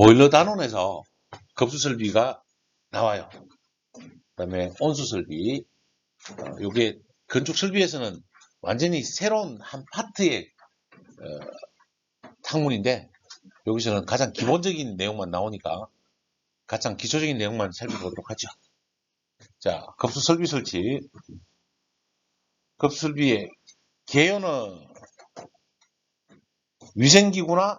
보일러 단원에서 급수 설비가 나와요. 그다음에 온수 설비. 요게 건축 설비에서는 완전히 새로운 한 파트의 학문인데 여기서는 가장 기본적인 내용만 나오니까 가장 기초적인 내용만 살펴보도록 하죠. 자, 급수 설비 설치. 급수 설비의 개요는 위생기구나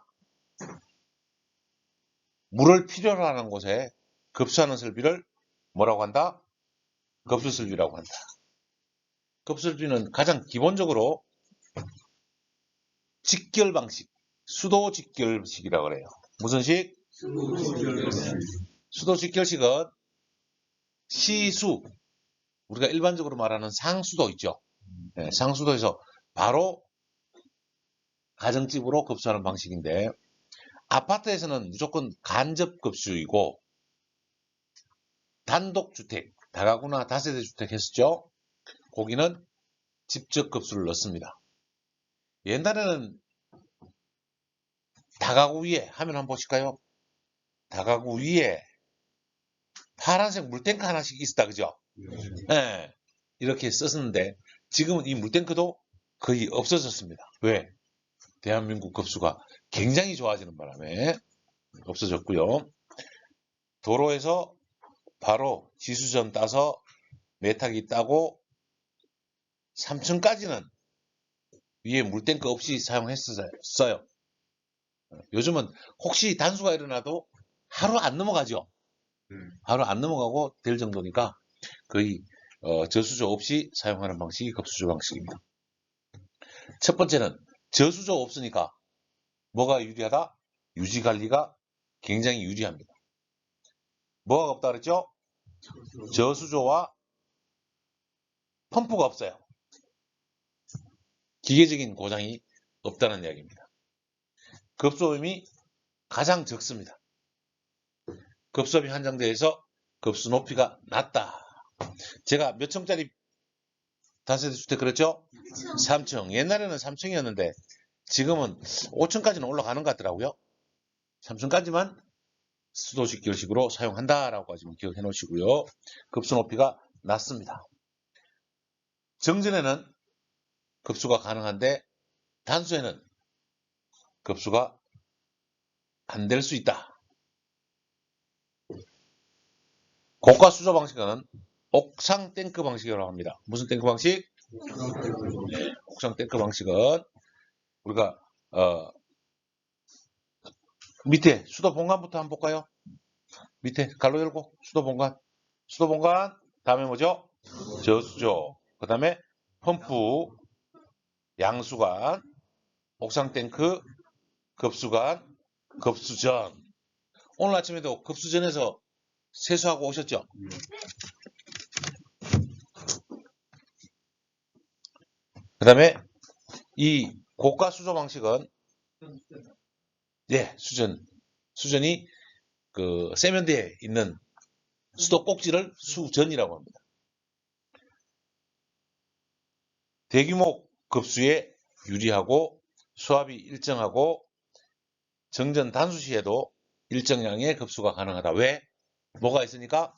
물을 필요로 하는 곳에 급수하는 설비를 뭐라고 한다? 급수 설비라고 한다. 급수 설비는 가장 기본적으로 직결 방식, 수도 직결식이라고 그래요. 무슨 식? 수도 직결식은 시수, 우리가 일반적으로 말하는 상수도 있죠. 네, 상수도에서 바로 가정집으로 급수하는 방식인데 아파트에서는 무조건 간접급수이고 단독주택, 다가구나 다세대 주택 했었죠. 거기는 직접 급수를 넣습니다. 옛날에는 다가구 위에 화면 한번 보실까요? 다가구 위에 파란색 물탱크 하나씩 있었다, 그죠? 네, 이렇게 썼었는데 지금은 이 물탱크도 거의 없어졌습니다. 왜? 대한민국 급수가 굉장히 좋아지는 바람에 없어졌고요. 도로에서 바로 지수전 따서 매타기 따고 3층까지는 위에 물탱크 없이 사용했었어요. 요즘은 혹시 단수가 일어나도 하루 안 넘어가죠. 하루 안 넘어가고 될 정도니까 거의 저수조 없이 사용하는 방식이 급수조 방식입니다. 첫 번째는 저수조 없으니까 뭐가 유리하다? 유지관리가 굉장히 유리합니다. 뭐가 없다 그랬죠? 저수조와 펌프가 없어요. 기계적인 고장이 없다는 이야기입니다. 급수오염이 가장 적습니다. 급수오염이 한정대에서 급수 높이가 낮다. 제가 몇 층짜리 다세대 주택 그랬죠? 3층. 옛날에는 3층이었는데 지금은 5층까지는 올라가는 것 같더라고요. 3층까지만 수도식 결식으로 사용한다라고 하시면 기억해 놓으시고요. 급수 높이가 낮습니다. 정전에는 급수가 가능한데 단수에는 급수가 안 될 수 있다. 고가 수조 방식은 옥상 탱크 방식이라고 합니다. 무슨 탱크 방식? 옥상 탱크 방식은 우리가 밑에 수도 본관부터 한번 볼까요? 밑에 갈로 열고 수도 본관. 수도 본관 다음에 뭐죠? 저수조. 그 다음에 펌프, 양수관, 옥상 탱크, 급수관, 급수전. 오늘 아침에도 급수전에서 세수하고 오셨죠? 그 다음에 이 고가 수조 방식은 수전이 그 세면대에 있는 수도 꼭지를 수전이라고 합니다. 대규모 급수에 유리하고 수압이 일정하고 정전 단수 시에도 일정량의 급수가 가능하다. 왜? 뭐가 있으니까?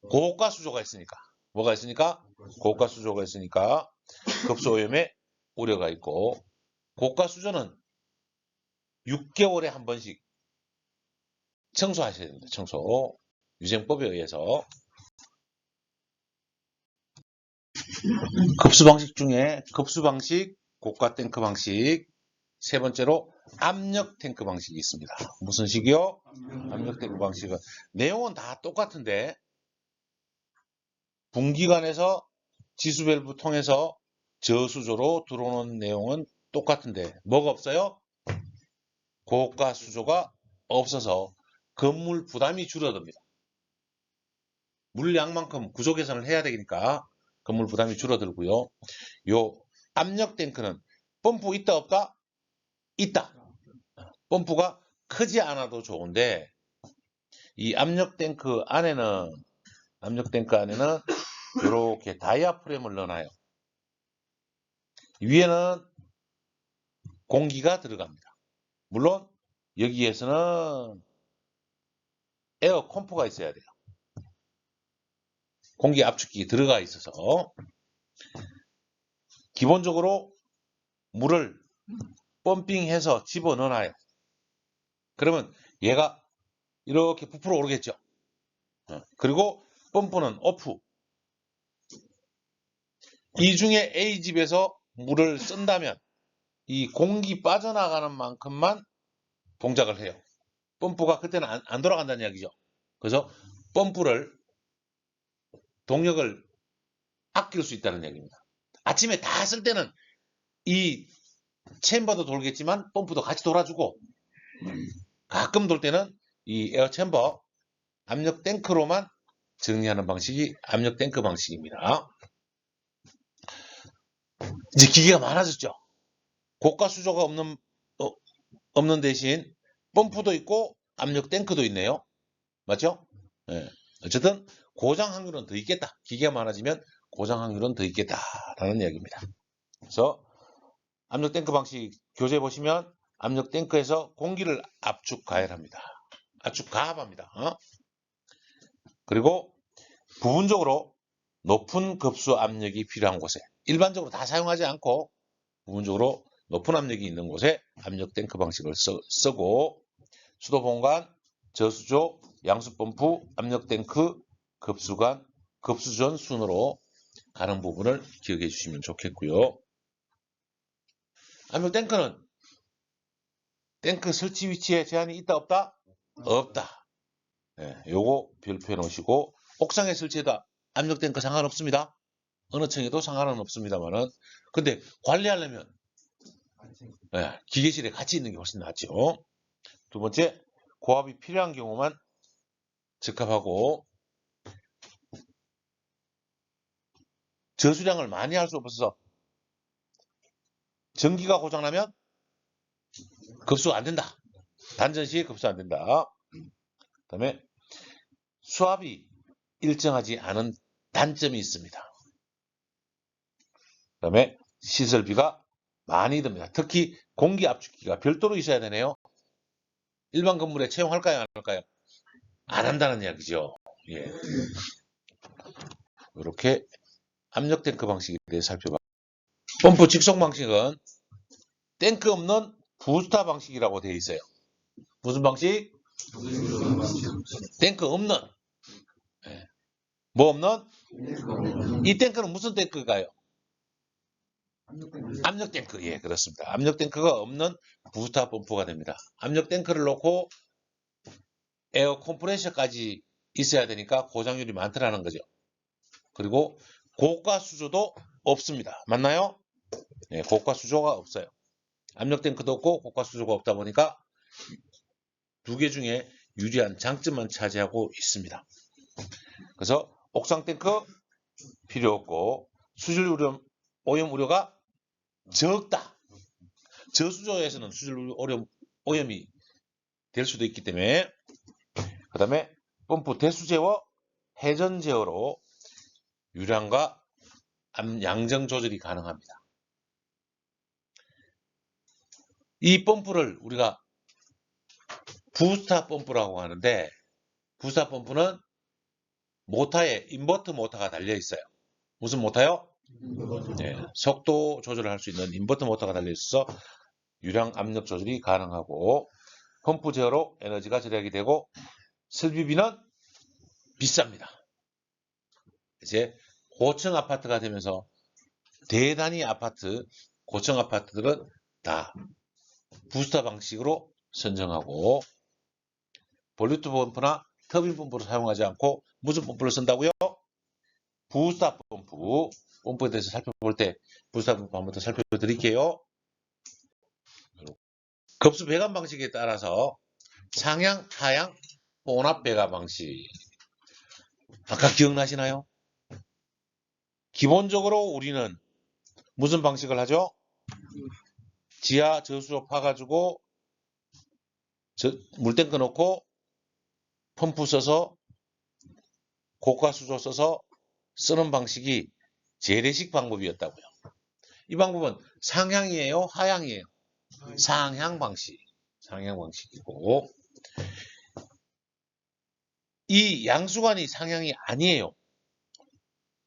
고가 수조가 있으니까. 뭐가 있으니까? 고가 수조가 있으니까 급수 오염에 우려가 있고 고가 수조는 6개월에 한 번씩 청소하셔야 됩니다. 청소. 유생법에 의해서. 급수 방식 중에 급수 방식, 고가 탱크 방식, 세 번째로 압력 탱크 방식이 있습니다. 무슨 식이요? 압력 탱크 방식은 내용은 다 똑같은데 분기관에서 지수 밸브 통해서 저수조로 들어오는 내용은 똑같은데 뭐가 없어요? 고가 수조가 없어서 건물 부담이 줄어듭니다. 물량만큼 구조 개선을 해야 되니까 건물 부담이 줄어들고요. 요 압력 탱크는 펌프 있다 없다? 있다. 펌프가 크지 않아도 좋은데 이 압력 탱크 안에는 이렇게 다이아프램을 넣어놔요. 위에는 공기가 들어갑니다. 물론 여기에서는 에어 컴프가 있어야 돼요. 공기 압축기 들어가 있어서 기본적으로 물을 펌핑해서 집어넣어놔요. 그러면 얘가 이렇게 부풀어 오르겠죠. 그리고 펌프는 오프. 이 중에 A집에서 물을 쓴다면 이 공기 빠져나가는 만큼만 동작을 해요. 펌프가 그때는 안 돌아간다는 이야기죠. 그래서 펌프를 동력을 아낄 수 있다는 얘기입니다. 아침에 다 쓸 때는 이 챔버도 돌겠지만 펌프도 같이 돌아주고 가끔 돌 때는 이 에어 챔버 압력 탱크로만 정리하는 방식이 압력 탱크 방식입니다. 이제 기계가 많아졌죠. 고가 수조가 없는 대신 펌프도 있고 압력 탱크도 있네요. 맞죠? 네. 어쨌든 고장 확률은 더 있겠다. 기계가 많아지면 고장 확률은 더 있겠다라는 이야기입니다. 그래서 압력 탱크 방식 교재 보시면 압력 탱크에서 공기를 압축 가열합니다. 압축 가압합니다. 그리고 부분적으로 높은 급수 압력이 필요한 곳에 일반적으로 다 사용하지 않고 부분적으로 높은 압력이 있는 곳에 압력 탱크 방식을 쓰고 수도 본관, 저수조, 양수 펌프, 압력 탱크, 급수관, 급수전 순으로 가는 부분을 기억해 주시면 좋겠고요. 압력 탱크는 탱크 설치 위치에 제한이 있다 없다? 없다. 네, 요거 별표해 놓으시고 옥상에 설치해다 압력 탱크 상관없습니다. 어느 층에도 상관은 없습니다만은 근데 관리하려면 네, 기계실에 같이 있는 게 훨씬 낫죠. 두 번째, 고압이 필요한 경우만 적합하고 저수량을 많이 할 수 없어서 전기가 고장나면 급수가 안 된다. 단전 시 급수 안 된다. 그 다음에 수압이 일정하지 않은 단점이 있습니다. 그 다음에 시설비가 많이 듭니다. 특히 공기 압축기가 별도로 있어야 되네요. 일반 건물에 채용할까요? 안 할까요? 안 한다는 이야기죠. 예. 이렇게 압력 탱크 방식에 대해 살펴봐. 펌프 직속 방식은 탱크 없는 부스터 방식이라고 되어 있어요. 무슨 방식? 탱크 없는. 예. 뭐 없는? 이 탱크는 무슨 탱크가요? 압력 탱크. 예, 그렇습니다. 압력 탱크가 없는 부스터 펌프가 됩니다. 압력 탱크를 놓고 에어 컴프레셔까지 있어야 되니까 고장률이 많더라는 거죠. 그리고 고가 수조도 없습니다. 맞나요? 네, 고가 수조가 없어요. 압력 탱크도 없고 고가 수조가 없다 보니까 두 개 중에 유리한 장점만 차지하고 있습니다. 그래서 옥상 탱크 필요 없고 수질 오염 우려가 적다. 저수조에서는 수질 오염이 될 수도 있기 때문에 그 다음에 펌프 대수제어, 회전 제어로 유량과 양정 조절이 가능합니다. 이 펌프를 우리가 부스터 펌프라고 하는데 부스터 펌프는 모터에 인버터 모터가 달려 있어요. 무슨 모터요? 네, 속도 조절을 할 수 있는 인버터 모터가 달려 있어서 유량 압력 조절이 가능하고 펌프 제어로 에너지가 절약이 되고 설비비는 비쌉니다. 이제 고층 아파트가 되면서 대단위 아파트, 고층 아파트들은 다 부스터 방식으로 선정하고 볼루트 펌프나 터빈 펌프를 사용하지 않고 무슨 펌프를 쓴다고요? 부스터 펌프. 펌프에 대해서 살펴볼 때 부스터 펌프 한번 더 살펴드릴게요. 급수 배관 방식에 따라서 상향, 하향, 혼합 배관 방식. 아까 기억나시나요? 기본적으로 우리는 무슨 방식을 하죠? 지하 저수로 파가지고 물탱크 넣고 펌프 써서 고가 수조 써서 쓰는 방식이 재래식 방법이었다고요. 이 방법은 상향이에요? 하향이에요? 상향 방식. 상향 방식이고 이 양수관이 상향이 아니에요.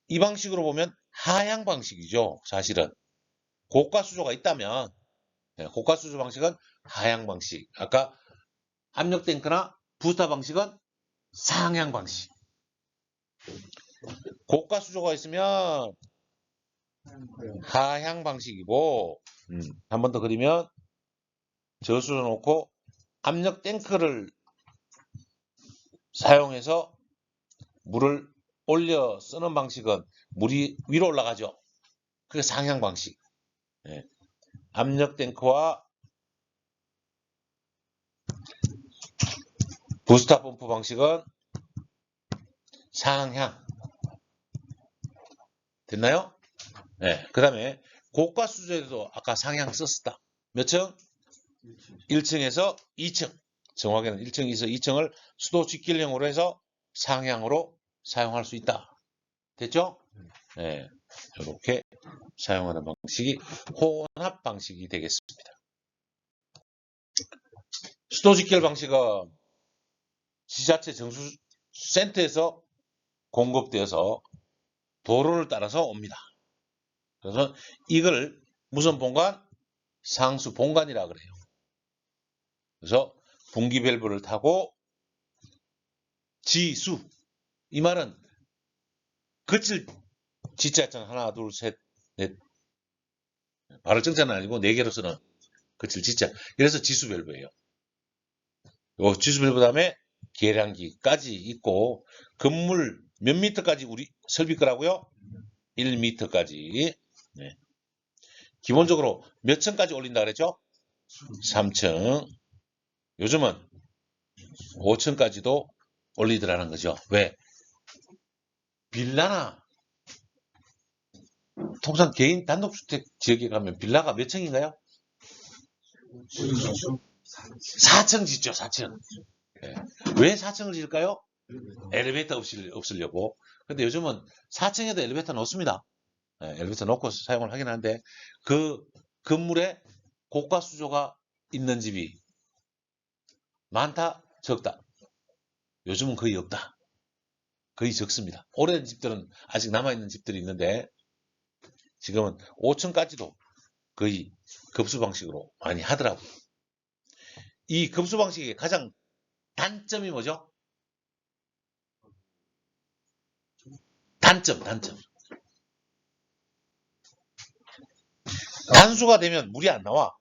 이 방식으로 보면 하향 방식이죠. 사실은 고가 수조가 있다면 고가 수조 방식은 하향 방식. 아까 압력 탱크나 부스터 방식은 상향 방식. 고가 수조가 있으면 하향 방식이고 한 번 더 그리면 저수로 놓고 압력 탱크를 사용해서 물을 올려 쓰는 방식은 물이 위로 올라가죠. 그게 상향 방식. 예. 압력 탱크와 부스터 펌프 방식은 상향. 됐나요? 네. 그 다음에 고가 수조에도 아까 상향 썼었다. 몇 층? 1층에서 2층. 정확히는 1층에서 2층을 수도 직길형으로 해서 상향으로 사용할 수 있다. 됐죠? 네. 이렇게 사용하는 방식이 혼합 방식이 되겠습니다. 수도 직결 방식은 지자체 정수센터에서 공급되어서 도로를 따라서 옵니다. 그래서 이걸 무슨 본관? 상수 본관이라 그래요. 그래서 분기 밸브를 타고 지수. 이 말은 거칠 지자체는 하나, 둘, 셋, 넷. 발을 정자는 아니고 네 개로 쓰는 거칠 지자. 그래서 지수 밸브예요. 요 지수 밸브 다음에 계량기까지 있고 건물 몇 미터까지 우리 설비 거라고요? 1미터까지. 네. 기본적으로 몇 층까지 올린다 그랬죠? 3층. 요즘은 5층까지도 올리더라는 거죠. 왜? 빌라나 통상 개인 단독주택 지역에 가면 빌라가 몇 층인가요? 4층 짓죠. 4층. 네. 왜 4층을 지을까요? 엘리베이터 없으려고. 근데 요즘은 4층에도 엘리베이터는 없습니다. 네, 엘리베이터 놓고 사용을 하긴 하는데 그 건물에 고가 수조가 있는 집이 많다? 적다? 요즘은 거의 없다. 거의 적습니다. 오래된 집들은 아직 남아있는 집들이 있는데 지금은 5층까지도 거의 급수 방식으로 많이 하더라고요. 이 급수 방식의 가장 단점이 뭐죠? 단점. 단수가 되면 물이 안 나와.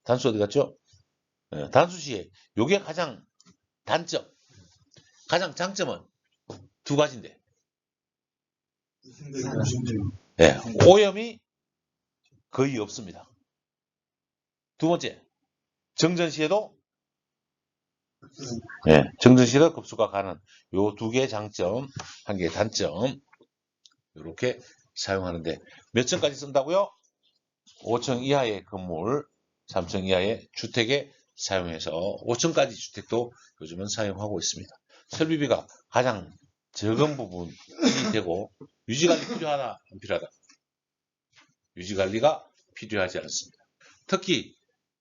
단수 어디 갔죠? 네, 단수 시에 요게 가장 단점. 가장 장점은 두 가지인데. 네, 오염이 거의 없습니다. 두 번째, 정전 시에도 정전 시에도 급수가 가는 요 두 개의 장점, 한 개의 단점 이렇게 사용하는데 몇 층까지 쓴다고요? 5층 이하의 건물, 3층 이하의 주택에 사용해서 5층까지 주택도 요즘은 사용하고 있습니다. 설비비가 가장 적은 부분이 되고 유지관리 필요하다, 안 필요하다? 유지관리가 필요하지 않습니다. 특히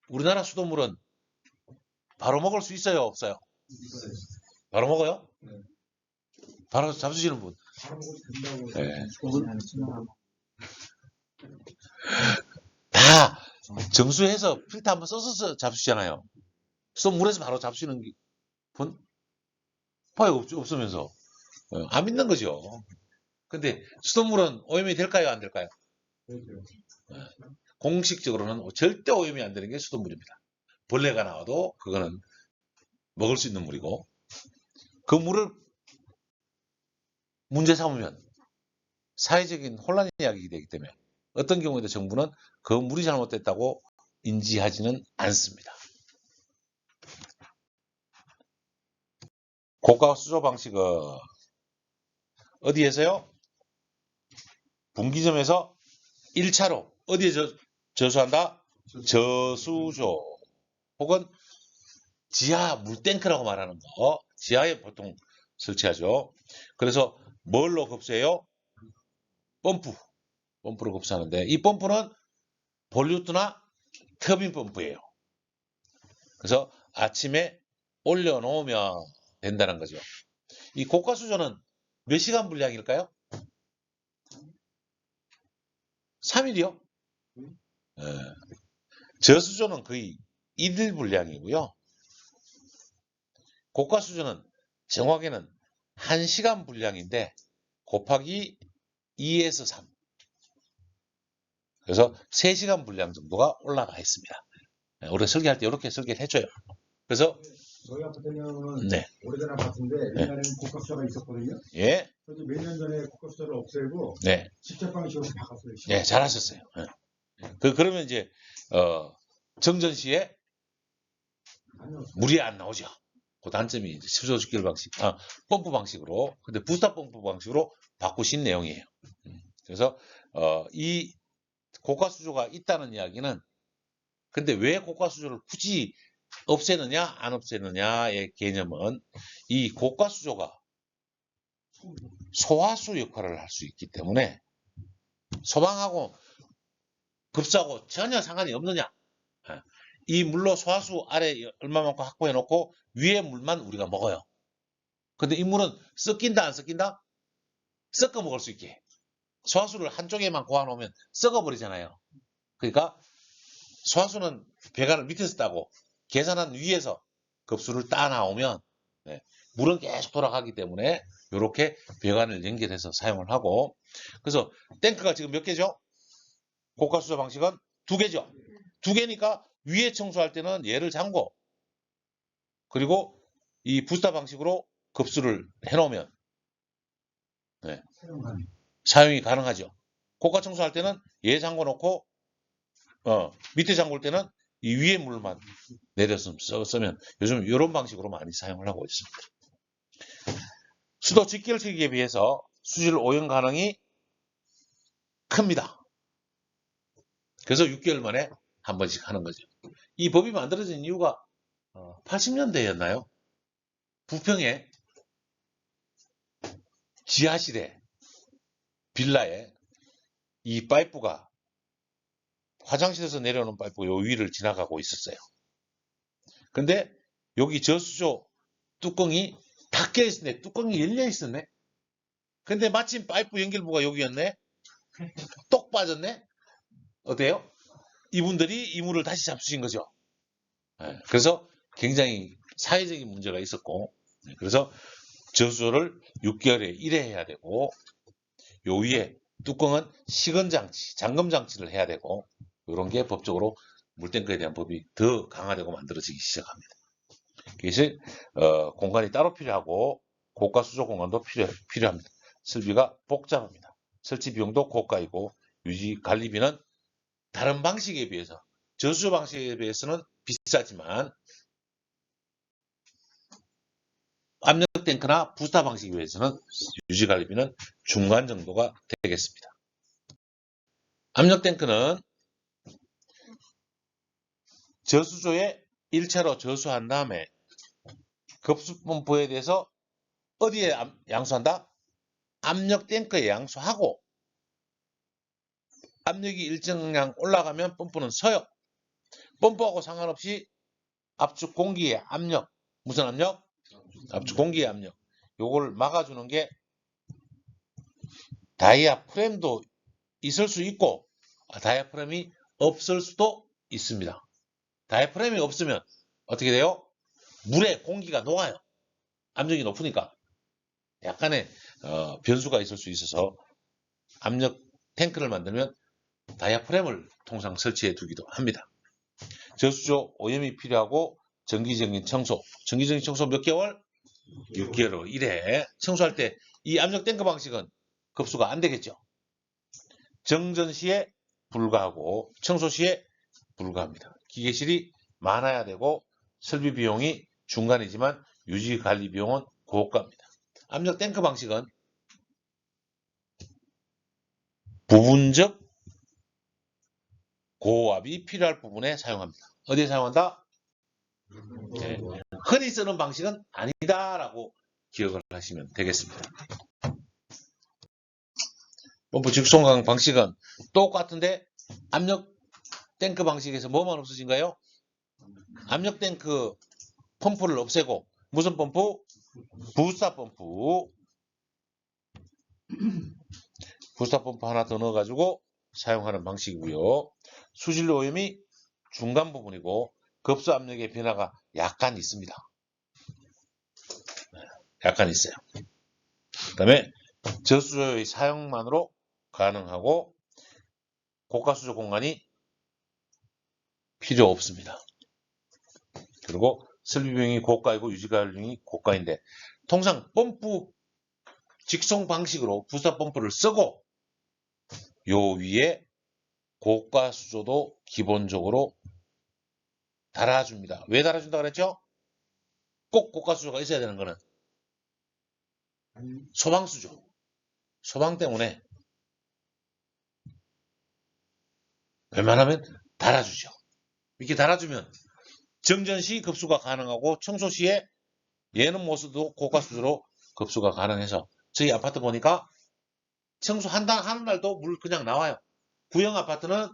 우리나라 수돗물은 바로 먹을 수 있어요, 없어요? 바로 먹어요? 바로 잡수시는 분? 네. 다 정수해서 필터 한번 써서 잡수시잖아요. 수돗물에서 바로 잡수시는 분? 봐요, 없으면서. 안 믿는 거죠. 근데 수돗물은 오염이 될까요, 안 될까요? 공식적으로는 절대 오염이 안 되는 게 수돗물입니다. 벌레가 나와도 그거는 먹을 수 있는 물이고 그 물을 문제 삼으면 사회적인 혼란이 야기가 되기 때문에 어떤 경우에도 정부는 그 물이 잘못됐다고 인지하지는 않습니다. 고가 수조 방식은 어디에서요? 분기점에서 1차로 어디에 저수한다? 저수조 혹은 지하 물탱크라고 말하는 거 지하에 보통 설치하죠. 그래서 뭘로 급수해요? 펌프로 급수하는데 이 펌프는 볼류트나 터빈 펌프예요. 그래서 아침에 올려놓으면 된다는 거죠. 이 고가수조는 몇 시간 분량일까요? 3일이요? 저수조는 거의 1일 분량이고요. 고가수조는 정확히는 1시간 분량인데 곱하기 2에서 3. 그래서 3시간 분량 정도가 올라가 있습니다. 우리가 설계할 때 이렇게 설계를 해줘요. 그래서 저희 아파트 같은 경우는 네. 오래된 아파트인데 옛날에는 고가수조가 있었거든요. 예. 그래서 몇 년 전에 고가수조를 없애고 네. 직접 방식으로 바꿨어요. 네, 잘하셨어요. 그러면 이제 정전시에 물이 안 나오죠. 그 단점이 이제 수조 직결 방식, 펌프 방식으로, 근데 부스터 펌프 방식으로 바꾸신 내용이에요. 그래서 이 고가수조가 있다는 이야기는, 근데 왜 고가수조를 굳이 없애느냐 안 없애느냐의 개념은, 이 고가수조가 소화수 역할을 할 수 있기 때문에 소방하고 급수하고 전혀 상관이 없느냐. 이 물로 소화수 아래 얼마만큼 확보해 놓고 위에 물만 우리가 먹어요. 근데 이 물은 섞인다 안 섞인다? 섞어 먹을 수 있게. 소화수를 한쪽에만 고아 놓으면 썩어 버리잖아요. 그러니까 소화수는 배관을 밑에서 따고 계산한 위에서 급수를 따 나오면 물은 계속 돌아가기 때문에 이렇게 배관을 연결해서 사용을 하고, 그래서 탱크가 지금 몇 개죠? 고가수조 방식은 2개죠. 2개니까 위에 청소할 때는 얘를 잠고, 그리고 이 부스터 방식으로 급수를 해놓으면 사용이 가능하죠. 고가 청소할 때는 얘 잠궈 놓고 밑에 잠글 때는 이 위에 물만 내려서 쓰면 요즘 이런 방식으로 많이 사용을 하고 있습니다. 수도 직결체계에 비해서 수질 오염 가능이 큽니다. 그래서 6개월 만에 한 번씩 하는 거죠. 이 법이 만들어진 이유가 80년대였나요? 부평에 지하실에 빌라에 이 파이프가 화장실에서 내려오는 파이프가 요 위를 지나가고 있었어요. 근데 여기 저수조 뚜껑이 닫혀 있었네. 뚜껑이 열려 있었네. 근데 마침 파이프 연결부가 여기였네. 똑 빠졌네. 어때요? 이분들이 이 물을 다시 잡수신 거죠. 그래서 굉장히 사회적인 문제가 있었고, 그래서 저수조를 6개월에 1회 해야 되고, 요 위에 뚜껑은 시건장치, 잠금장치를 해야 되고, 이런 게 법적으로 물탱크에 대한 법이 더 강화되고 만들어지기 시작합니다. 그래서 공간이 따로 필요하고 고가 수조 공간도 필요합니다. 설비가 복잡합니다. 설치 비용도 고가이고 유지 관리비는 다른 방식에 비해서, 저수조 방식에 비해서는 비싸지만 압력 탱크나 부스터 방식에 비해서는 유지 관리비는 중간 정도가 되겠습니다. 압력 탱크는 저수조에 1차로 저수한 다음에 급수 펌프에 대해서 어디에 양수한다? 압력 탱크에 양수하고, 압력이 일정량 올라가면 펌프는 서요. 펌프하고 상관없이 압축 공기의 압력, 무슨 압력? 압축 공기의 압력. 요걸 막아주는 게 다이아프램도 있을 수 있고 다이아프램이 없을 수도 있습니다. 다이아프램이 없으면 어떻게 돼요? 물에 공기가 녹아요. 압력이 높으니까 약간의 변수가 있을 수 있어서 압력 탱크를 만들면 다이아프램을 통상 설치해 두기도 합니다. 저수조 오염이 필요하고 정기적인 청소. 정기적인 청소 몇 개월? 6개월로 1회. 청소할 때 이 압력 탱크 방식은 급수가 안 되겠죠. 정전 시에 불가하고 청소 시에 불가합니다. 기계실이 많아야 되고 설비 비용이 중간이지만 유지 관리 비용은 고가입니다. 압력 탱크 방식은 부분적 고압이 필요할 부분에 사용합니다. 어디에 사용한다? 네. 흔히 쓰는 방식은 아니다라고 기억을 하시면 되겠습니다. 펌프 직송강 방식은 똑같은데 압력 탱크 방식에서 뭐만 없어진가요? 압력 탱크 펌프를 없애고 무슨 펌프? 부스터 펌프. 부스터 펌프 하나 더 넣어가지고 사용하는 방식이고요. 수질로 오염이 중간 부분이고 급수 압력의 변화가 약간 있습니다. 약간 있어요. 그 다음에 저수조의 사용만으로 가능하고 고가수조 공간이 필요 없습니다. 그리고 설비비용이 고가이고 유지비용이 고가인데 통상 펌프 직송 방식으로 부스터 펌프를 쓰고 요 위에 고가수조도 기본적으로 달아줍니다. 왜 달아준다 그랬죠? 꼭 고가수조가 있어야 되는 거는 소방수조. 소방 때문에 웬만하면 달아주죠. 이렇게 달아주면 정전시 급수가 가능하고 청소시에 얘는 못 써도 고가수조로 급수가 가능해서 저희 아파트 보니까 청소 하는 날도 물 그냥 나와요. 구형 아파트는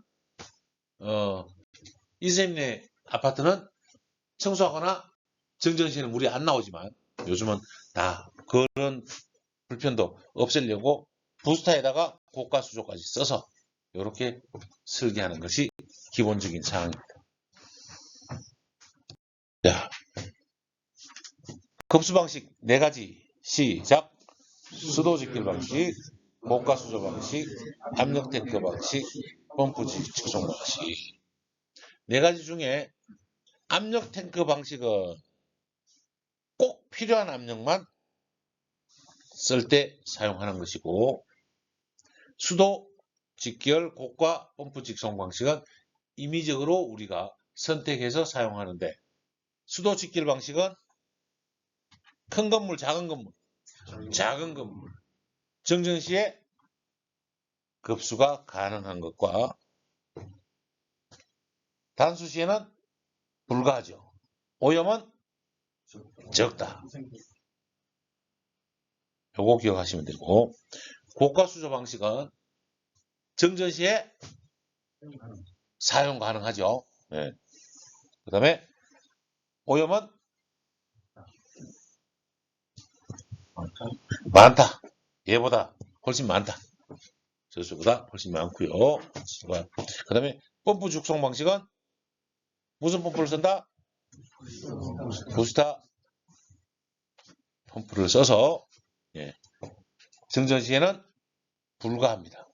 이선생님네 아파트는 청소하거나 정전시에는 물이 안 나오지만 요즘은 다 그런 불편도 없애려고 부스터에다가 고가수조까지 써서 이렇게 설계하는 것이 기본적인 사항입니다. 자, 급수 방식 4가지 시작. 수도 직길 방식, 고가수조 방식, 압력 탱크 방식, 펌프 직송 방식. 4가지 중에 압력 탱크 방식은 꼭 필요한 압력만 쓸 때 사용하는 것이고 수도 직결 고가 펌프 직송 방식은 임의적으로 우리가 선택해서 사용하는데 수도 직결 방식은 큰 건물, 작은 건물, 정전 시에 급수가 가능한 것과 단수 시에는 불가하죠. 오염은 적다. 요거 기억하시면 되고 고가 수조 방식은 정전 시에 사용 가능하죠. 네. 그 다음에 오염은 많다. 얘보다 훨씬 많다. 저수보다 훨씬 많고요. 그 다음에 펌프 죽송 방식은 무슨 펌프를 쓴다? 부스터 펌프를 써서 정전 시에는 불가합니다.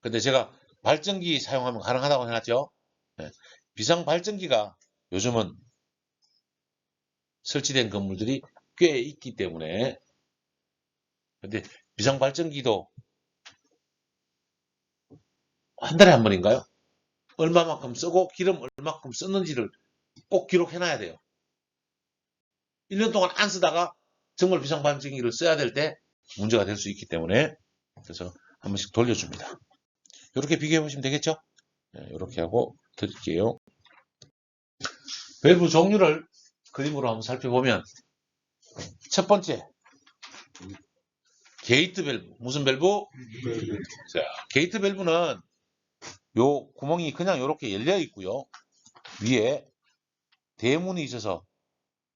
근데 제가 발전기 사용하면 가능하다고 해놨죠. 비상 발전기가 요즘은 설치된 건물들이 꽤 있기 때문에 근데 비상 발전기도 한 달에 한 번인가요? 얼마만큼 쓰고 기름 얼마만큼 썼는지를 꼭 기록해놔야 돼요. 1년 동안 안 쓰다가 정말 비상 발전기를 써야 될 때 문제가 될 수 있기 때문에 그래서 한 번씩 돌려줍니다. 이렇게 비교해 보시면 되겠죠? 이렇게 하고 드릴게요. 밸브 종류를 그림으로 한번 살펴보면 첫 번째 게이트 밸브. 무슨 밸브? 자, 게이트 밸브는 요 구멍이 그냥 이렇게 열려 있고요. 위에 대문이 있어서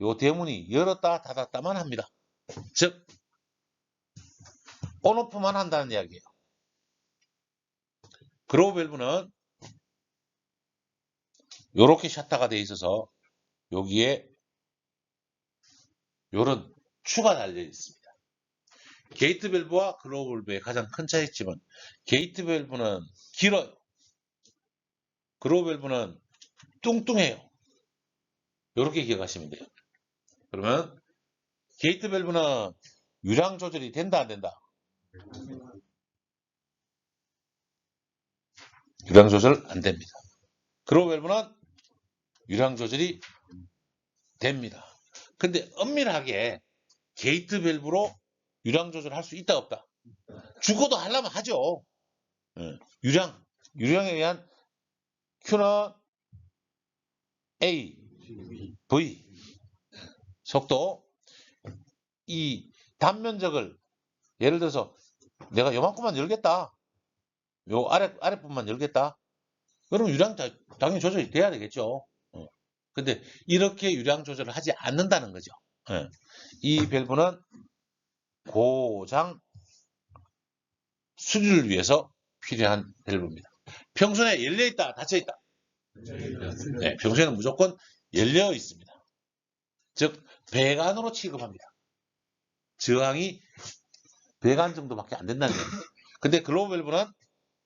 요 대문이 열었다 닫았다만 합니다. 즉 온오프만 한다는 이야기예요. 그로우 밸브는 요렇게 셔터가 되어 있어서 여기에 요런 추가 달려 있습니다. 게이트 밸브와 그로우 밸브의 가장 큰 차이점은 게이트 밸브는 길어요. 그로우 밸브는 뚱뚱해요. 요렇게 기억하시면 돼요. 그러면 게이트 밸브는 유량 조절이 된다 안 된다? 유량 조절 안 됩니다. 그로우 밸브는 유량 조절이 됩니다. 근데 엄밀하게 게이트 밸브로 유량 조절할 수 있다 없다? 죽어도 하려면 하죠. 유량에 의한 Q는 A, V 속도 이 단면적을 예를 들어서 내가 요만큼만 열겠다. 요 아랫부분만 열겠다. 그럼 유량 당연히 조절이 돼야 되겠죠. 근데 이렇게 유량 조절을 하지 않는다는 거죠. 예. 이 밸브는 고장 수리를 위해서 필요한 밸브입니다. 평소에 열려있다, 닫혀있다. 네, 평소에는 무조건 열려 있습니다. 즉, 배관으로 취급합니다. 저항이 배관 정도밖에 안 된다는 거예요. 근데 글로브 밸브는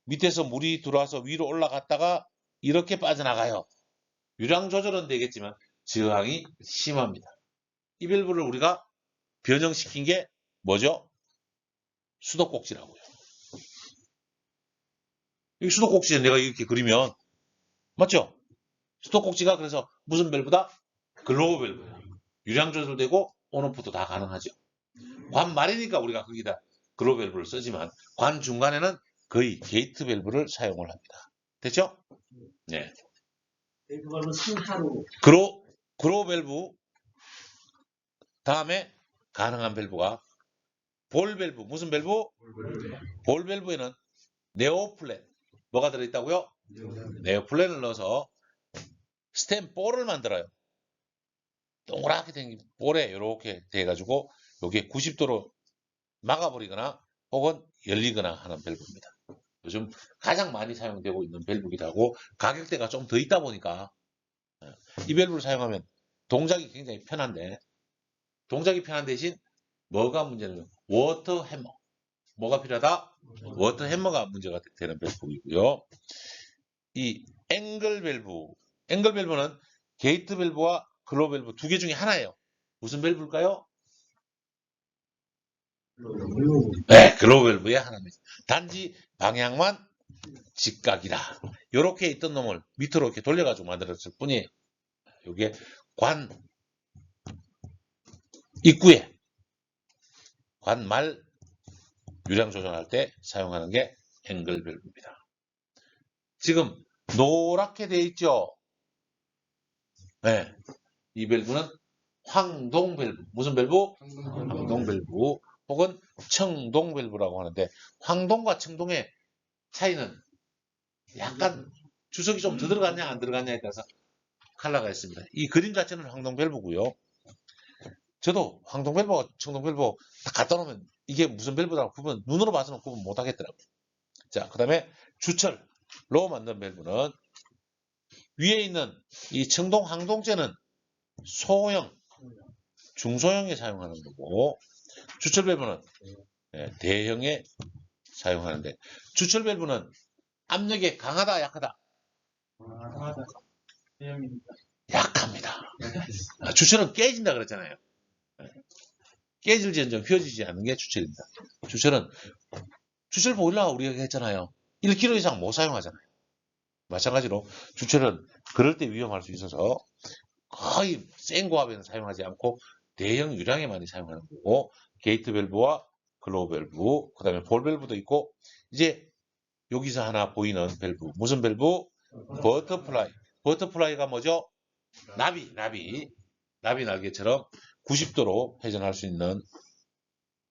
밑에서 물이 들어와서 위로 올라갔다가 이렇게 빠져나가요. 유량 조절은 되겠지만 저항이 심합니다. 이 밸브를 우리가 변형시킨 게 뭐죠? 수도꼭지라고요. 이 수도꼭지에 내가 이렇게 그리면 맞죠? 수도꼭지가 그래서 무슨 밸브다? 글로브 밸브예요. 유량 조절되고 온오프도 다 가능하죠. 관 말이니까 우리가 거기다 글로브 밸브를 쓰지만 관 중간에는 거의 게이트 밸브를 사용을 합니다. 됐죠? 네. 그걸로 스타로 글로브 밸브 다음에 가능한 밸브가 볼 밸브. 무슨 밸브? 볼 밸브에는 네오플랜 뭐가 들어있다고요? 네오플랜을 넣어서 스템 볼을 만들어요. 동그랗게 생긴 볼에 이렇게 돼가지고 여기에 90도로 막아버리거나 혹은 열리거나 하는 밸브입니다. 요즘 가장 많이 사용되고 있는 밸브이기도 하고 가격대가 좀 더 있다 보니까 이 밸브를 사용하면 동작이 굉장히 편한데 동작이 편한 대신 뭐가 문제냐면 워터 해머. 뭐가 필요하다? 워터 해머가 문제가 되는 밸브이고요. 이 앵글 밸브. 앵글 밸브는 게이트 밸브와 글로브 밸브 두 개 중에 하나예요. 무슨 밸브일까요? 네, 글로브 밸브의 하나입니다. 단지 방향만 직각이다. 이렇게 있던 놈을 밑으로 이렇게 돌려가지고 만들었을 뿐이에요. 이게 관 입구에 관 말 유량 조정할 때 사용하는 게 앵글 밸브입니다. 지금 노랗게 되어 있죠? 네. 이 밸브는 황동 밸브. 무슨 밸브? 황동 밸브. 혹은 청동 밸브라고 하는데 황동과 청동의 차이는 약간 주석이 좀 더 들어갔냐 안 들어갔냐에 따라서 컬러가 있습니다. 이 그림 자체는 황동 밸브고요. 저도 황동 밸브와 청동 밸브 다 갖다 놓으면 이게 무슨 밸브라고 구분 눈으로 봐서는 구분 못 하겠더라고요. 자, 그 다음에 주철로 만든 밸브는 위에 있는 이 청동 항동제는 소형, 중소형에 사용하는 거고 주철 밸브는 대형에 사용하는데 주철 밸브는 압력이 강하다 약하다? 약합니다. 주철은 깨진다 그랬잖아요. 깨질지언정 휘어지지 않는 게 주철입니다. 주철 보일러 우리가 했잖아요. 1kg 이상 못 사용하잖아요. 마찬가지로 주철은 그럴 때 위험할 수 있어서 거의 센 고압에는 사용하지 않고 대형 유량에 많이 사용하는 거고 게이트 밸브와 글로브 밸브 그 다음에 볼 밸브도 있고 이제 여기서 하나 보이는 밸브 무슨 밸브? 버터플라이. 버터플라이가 뭐죠? 나비 날개처럼 90도로 회전할 수 있는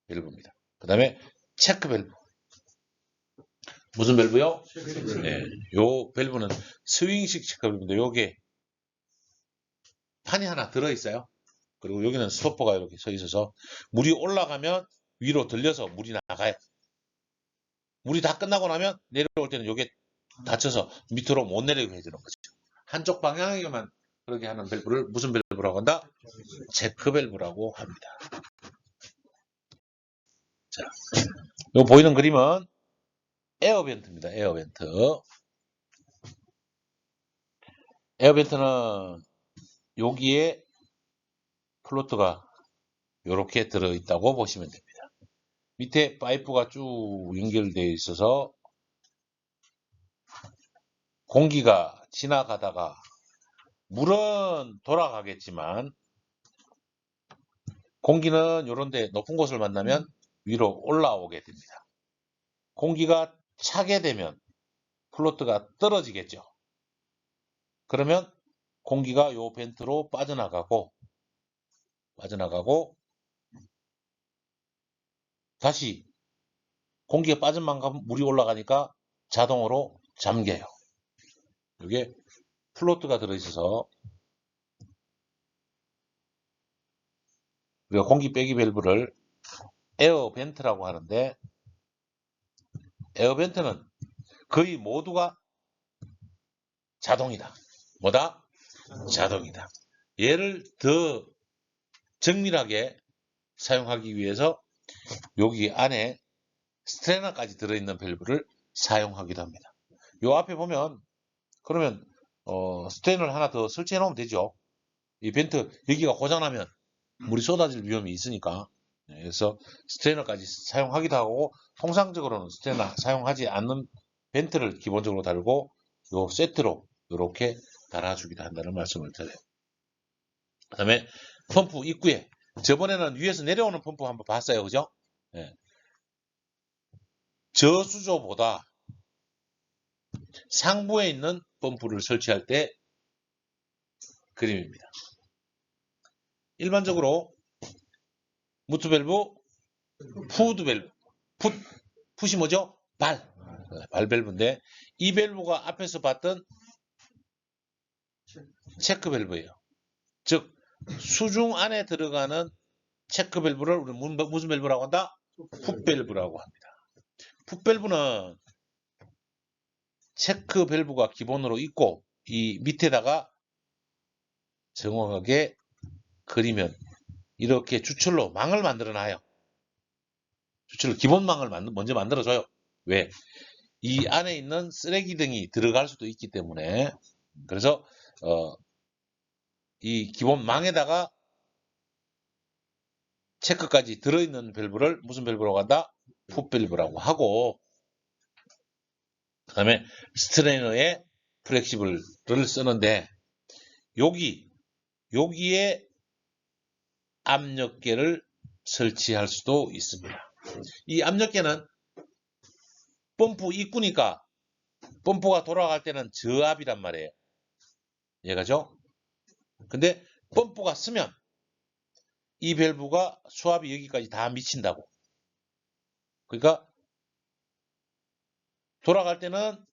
밸브입니다. 그 다음에 체크 밸브. 무슨 밸브요? 네, 요 밸브는 스윙식 체크 밸브인데 요게 판이 하나 들어있어요. 그리고 여기는 스토퍼가 이렇게 서 있어서 물이 올라가면 위로 들려서 물이 나가요. 물이 다 끝나고 나면 내려올 때는 요게 닫혀서 밑으로 못 내려오게 해주는 거죠. 한쪽 방향에만 그렇게 하는 밸브를 무슨 밸브라고 한다? 체크 밸브라고 합니다. 자, 요 보이는 그림은 에어벤트입니다. 에어벤트. 에어벤트는 여기에 플로트가 이렇게 들어있다고 보시면 됩니다. 밑에 파이프가 쭉 연결되어 있어서 공기가 지나가다가 물은 돌아가겠지만 공기는 이런데 높은 곳을 만나면 위로 올라오게 됩니다. 공기가 차게 되면 플로트가 떨어지겠죠. 그러면 공기가 요 벤트로 빠져나가고 다시 공기가 빠진 만큼 물이 올라가니까 자동으로 잠겨요. 이게 플로트가 들어있어서 우리가 공기 빼기 밸브를 에어 벤트라고 하는데, 에어 벤트는 거의 모두가 자동이다. 뭐다? 자동이다. 얘를 더 정밀하게 사용하기 위해서 여기 안에 스트레너까지 들어있는 밸브를 사용하기도 합니다. 요 앞에 보면, 그러면 스트레너를 하나 더 설치해 놓으면 되죠. 이 벤트 여기가 고장나면 물이 쏟아질 위험이 있으니까. 그래서 스트레너까지 사용하기도 하고, 통상적으로는 스트레너 사용하지 않는 벤트를 기본적으로 달고 요 세트로 이렇게 달아주기도 한다는 말씀을 드려요. 그 다음에 펌프 입구에, 저번에는 위에서 내려오는 펌프 한번 봤어요. 그죠? 예. 저수조보다 상부에 있는 펌프를 설치할 때 그림입니다. 일반적으로 무트 밸브, 푸드 밸브, 풋이 뭐죠? 발 밸브인데, 이 밸브가 앞에서 봤던 체크 밸브예요. 즉 수중 안에 들어가는 체크 밸브를 우리 무슨 밸브라고 한다? 풋 밸브라고 합니다. 풋 밸브는 체크 밸브가 기본으로 있고, 이 밑에다가 정확하게 그리면 이렇게 주철로 망을 만들어 놔요. 주철로 기본망을 먼저 만들어줘요. 왜? 이 안에 있는 쓰레기 등이 들어갈 수도 있기 때문에. 그래서 이 기본망에다가 체크까지 들어있는 밸브를 무슨 밸브라고 한다? 풋 밸브라고 하고, 그 다음에 스트레이너에 플렉시블을 쓰는데, 여기에 압력계를 설치할 수도 있습니다. 이 압력계는 펌프 입구니까 펌프가 돌아갈 때는 저압이란 말이에요. 이해가죠? 근데 펌프가 쓰면 이 밸브가 수압이 여기까지 다 미친다고. 그러니까 돌아갈 때는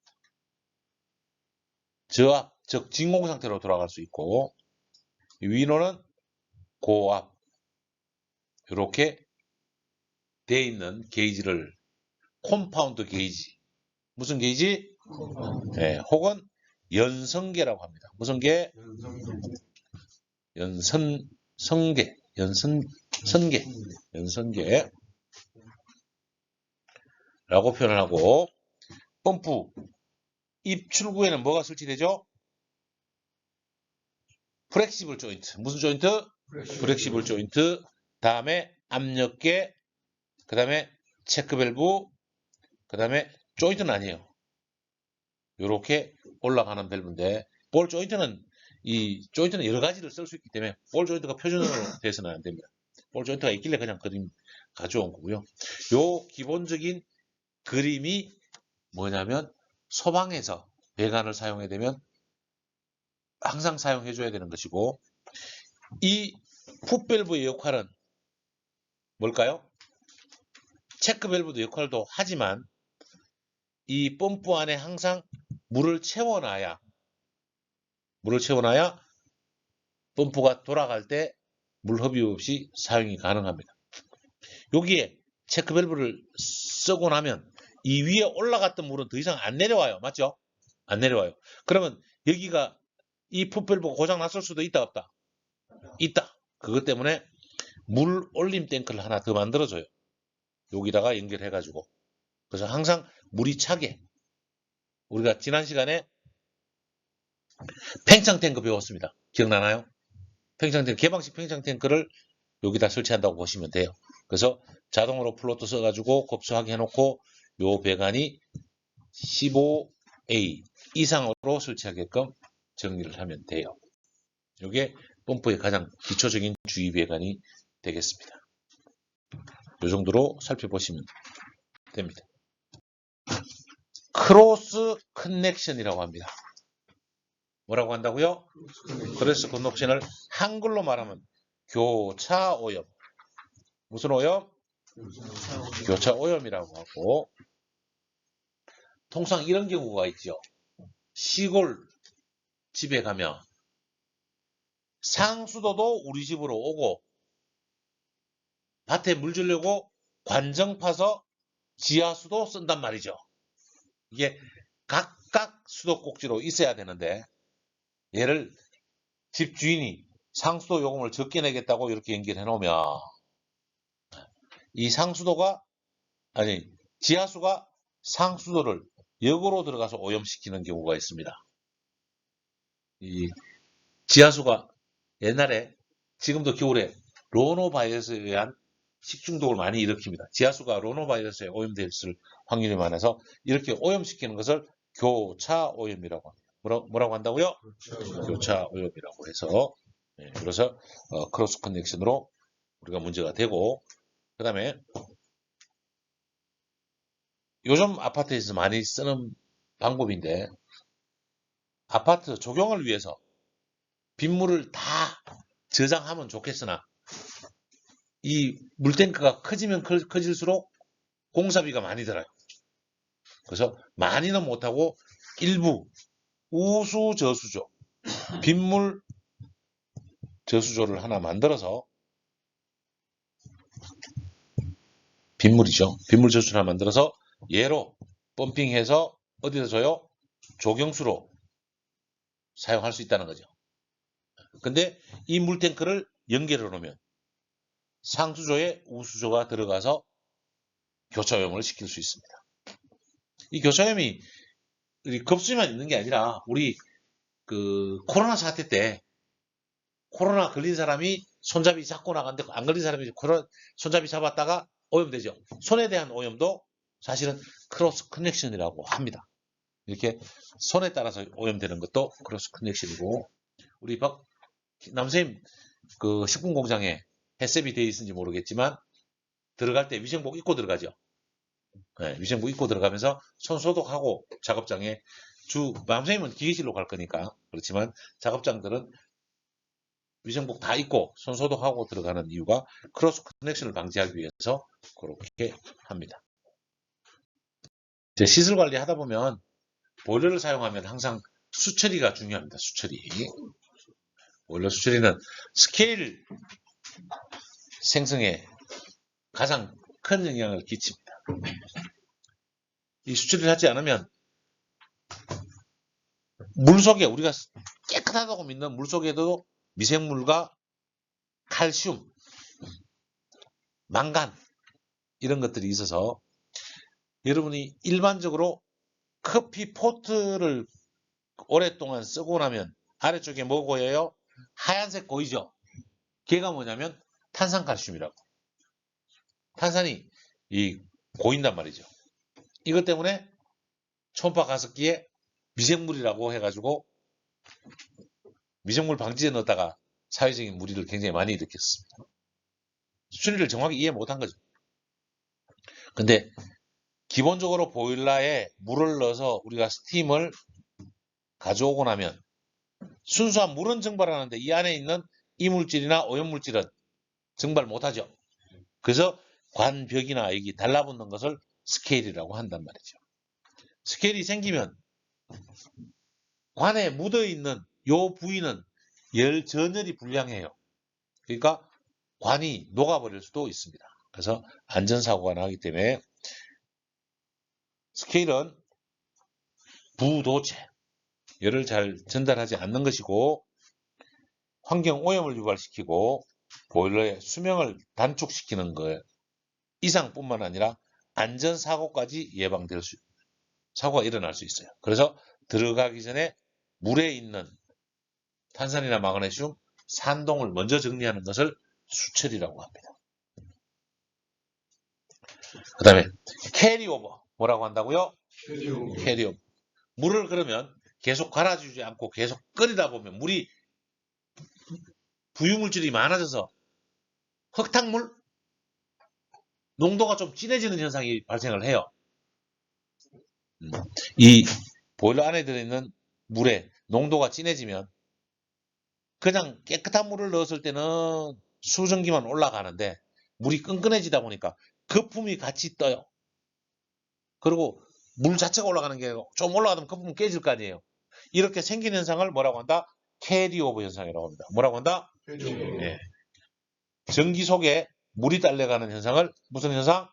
저압, 즉 진공 상태로 돌아갈 수 있고, 위로는 고압, 이렇게 돼 있는 게이지를 컴파운드 게이지, 무슨 게이지? 네, 혹은 연성계라고 합니다. 무슨 계? 연선계, 연선계라고 표현을 하고, 펌프 입출구에는 뭐가 설치되죠? 플렉시블 조인트. 무슨 조인트? 플렉시블 조인트. 다음에 압력계, 그 다음에 체크 밸브, 그 다음에 조인트는 아니에요. 이렇게 올라가는 밸브인데, 볼 조인트는 여러 가지를 쓸 수 있기 때문에 볼 조인트가 표준으로 돼서는 안 됩니다. 볼 조인트가 있길래 그냥 그림 가져온 거고요. 요 기본적인 그림이 뭐냐면, 소방에서 배관을 사용해야 되면 항상 사용해 줘야 되는 것이고, 이 풋밸브의 역할은 뭘까요? 체크 밸브도 역할도 하지만 이 펌프 안에 항상 물을 채워놔야 펌프가 돌아갈 때 물 흡입 없이 사용이 가능합니다. 여기에 체크 밸브를 쓰고 나면 이 위에 올라갔던 물은 더 이상 안 내려와요. 맞죠? 안 내려와요. 그러면 여기가 이 풋밸브가 고장 났을 수도 있다, 없다? 있다. 그것 때문에 물 올림 탱크를 하나 더 만들어줘요. 여기다가 연결해가지고. 그래서 항상 물이 차게. 우리가 지난 시간에 팽창 탱크 배웠습니다. 기억나나요? 개방식 팽창 탱크를 여기다 설치한다고 보시면 돼요. 그래서 자동으로 플로트 써가지고 급수하게 해놓고 요 배관이 15A 이상으로 설치하게끔 정리를 하면 돼요. 이게 펌프의 가장 기초적인 주의 배관이 되겠습니다. 이 정도로 살펴보시면 됩니다. 크로스 커넥션이라고 합니다. 뭐라고 한다고요? 크로스 커넥션을 한글로 말하면 교차 오염. 무슨 오염? 교차 오염이라고 하고, 통상 이런 경우가 있죠. 시골 집에 가면 상수도도 우리 집으로 오고 밭에 물 주려고 관정 파서 지하수도 쓴단 말이죠. 이게 각각 수도꼭지로 있어야 되는데 얘를 집주인이 상수도 요금을 적게 내겠다고 이렇게 연결해 놓으면 이 지하수가 상수도를 역으로 들어가서 오염시키는 경우가 있습니다. 이 지하수가 옛날에 지금도 겨울에 로노바이러스에 의한 식중독을 많이 일으킵니다. 지하수가 로노바이러스에 오염될 확률이 많아서 이렇게 오염시키는 것을 교차오염이라고 합니다. 뭐라고 한다고요? 교차오염이라고 해서 그래서 크로스 커넥션으로 우리가 문제가 되고 그 다음에 요즘 아파트에서 많이 쓰는 방법인데 아파트 조경을 위해서 빗물을 다 저장하면 좋겠으나 이 물탱크가 커지면 커질수록 공사비가 많이 들어요. 그래서 많이는 못하고 일부 우수 저수조, 빗물 저수조를 하나 만들어서 빗물이죠. 빗물 저수조를 하나 만들어서 얘로 펌핑해서 어디서 줘요? 조경수로 사용할 수 있다는 거죠. 근데 이 물탱크를 연결해 놓으면 상수조에 우수조가 들어가서 교차오염을 시킬 수 있습니다. 이 교차오염이 급수만 있는 게 아니라 우리 코로나 사태 때 코로나 걸린 사람이 손잡이 잡고 나갔는데 안 걸린 사람이 손잡이 잡았다가 오염되죠. 손에 대한 오염도 사실은 크로스 커넥션이라고 합니다. 이렇게 손에 따라서 오염되는 것도 크로스 커넥션이고 우리 남선생님 식품 공장에 햇셉이 되어 있는지 모르겠지만 들어갈 때 위생복 입고 들어가죠. 네, 위생복 입고 들어가면서 손 소독하고 작업장에 남선생님은 기계실로 갈 거니까 그렇지만 작업장들은 위생복 다 입고 손 소독하고 들어가는 이유가 크로스 커넥션을 방지하기 위해서 그렇게 합니다. 이제 시설 관리 하다 보면 보일러를 사용하면 항상 수처리가 중요합니다. 수처리. 보일러 수처리는 스케일 생성에 가장 큰 영향을 끼칩니다. 이 수처리를 하지 않으면 물속에 우리가 깨끗하다고 믿는 물속에도 미생물과 칼슘, 망간 이런 것들이 있어서 여러분이 일반적으로 커피 포트를 오랫동안 쓰고 나면 아래쪽에 뭐 보여요? 하얀색 보이죠? 걔가 뭐냐면 탄산칼슘이라고. 탄산이 고인단 말이죠. 이것 때문에 초음파 가습기에 미생물이라고 해가지고 미생물 방지에 넣었다가 사회적인 무리를 굉장히 많이 일으켰습니다. 수치를 정확히 이해 못한 거죠. 근데 기본적으로 보일러에 물을 넣어서 우리가 스팀을 가져오고 나면 순수한 물은 증발하는데 이 안에 있는 이물질이나 오염물질은 증발 못하죠. 그래서 관벽이나 여기 달라붙는 것을 스케일이라고 한단 말이죠. 스케일이 생기면 관에 묻어있는 요 부위는 전열이 불량해요. 그러니까 관이 녹아버릴 수도 있습니다. 그래서 안전사고가 나기 때문에 스케일은 부도체, 열을 잘 전달하지 않는 것이고 환경 오염을 유발시키고 보일러의 수명을 단축시키는 것 이상뿐만 아니라 안전사고까지 사고가 일어날 수 있어요. 그래서 들어가기 전에 물에 있는 탄산이나 마그네슘, 산동을 먼저 정리하는 것을 수처리라고 합니다. 그 다음에 캐리오버 뭐라고 한다고요? 캐리오버. 물을 그러면 계속 갈아주지 않고 계속 끓이다 보면 물이 부유물질이 많아져서 흙탕물 농도가 좀 진해지는 현상이 발생을 해요. 이 보일러 안에 들어있는 물의 농도가 진해지면 그냥 깨끗한 물을 넣었을 때는 수증기만 올라가는데 물이 끈끈해지다 보니까 거품이 같이 떠요. 그리고 물 자체가 올라가는 게 좀 올라가면 거품은 깨질 거 아니에요. 이렇게 생긴 현상을 뭐라고 한다? 캐리오버 현상이라고 합니다. 뭐라고 한다? 캐리오버. 네. 전기 속에 물이 딸려가는 현상을 무슨 현상?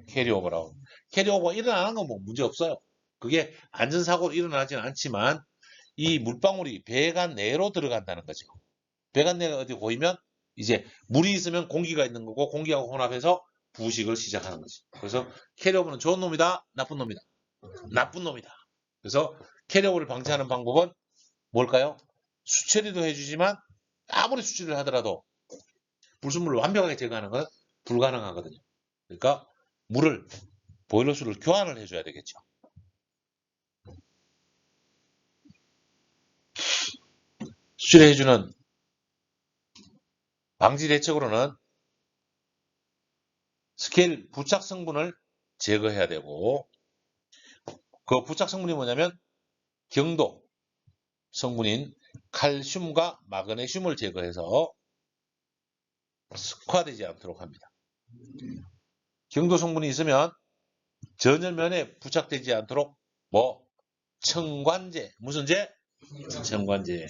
캐리오버라고. 캐리오버가 일어나는 건 뭐 문제 없어요. 그게 안전사고로 일어나지는 않지만 이 물방울이 배관 내로 들어간다는 거죠. 배관 내가 어디 보이면 이제 물이 있으면 공기가 있는 거고 공기하고 혼합해서 부식을 시작하는 거지. 그래서 캐리오버는 좋은 놈이다, 나쁜 놈이다. 나쁜 놈이다. 그래서 캐리오버를 방지하는 방법은 뭘까요? 수처리도 해주지만 아무리 수처리를 하더라도 불순물을 완벽하게 제거하는 건 불가능하거든요. 그러니까 물을 보일러수를 교환을 해줘야 되겠죠. 수출해주는 방지 대책으로는 스케일 부착 성분을 제거해야 되고 그 부착 성분이 뭐냐면 경도 성분인 칼슘과 마그네슘을 제거해서 습화되지 않도록 합니다. 경도 성분이 있으면 전열면에 부착되지 않도록 청관제, 무슨 제? 청관제.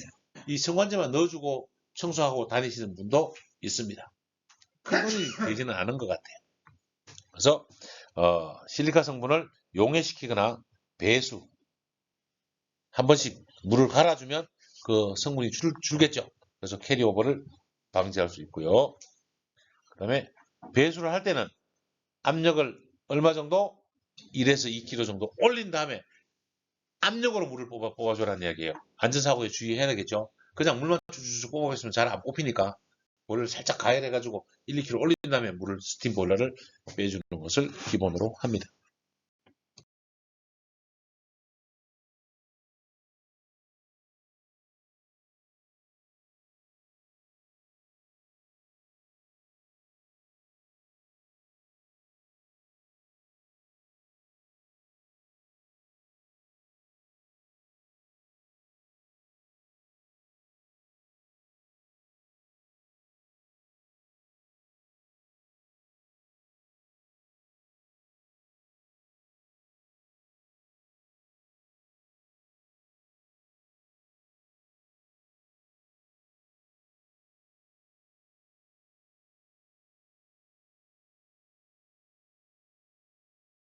이 청관제만 넣어주고 청소하고 다니시는 분도 있습니다. 큰 돈이 되지는 않은 것 같아요. 그래서 실리카 성분을 용해시키거나 배수 한 번씩 물을 갈아주면 그 성분이 줄겠죠. 그래서 캐리오버를 방지할 수 있고요. 그 다음에 배수를 할 때는 압력을 얼마 정도? 1에서 2kg 정도 올린 다음에 압력으로 물을 뽑아주라는 이야기예요. 안전사고에 주의해야 되겠죠. 그냥 물만 쭉쭉 뽑아보시면 잘 안 뽑히니까 물을 살짝 가열해가지고 1, 2kg 올린 다음에 물을 스팀 보일러를 빼주는 것을 기본으로 합니다.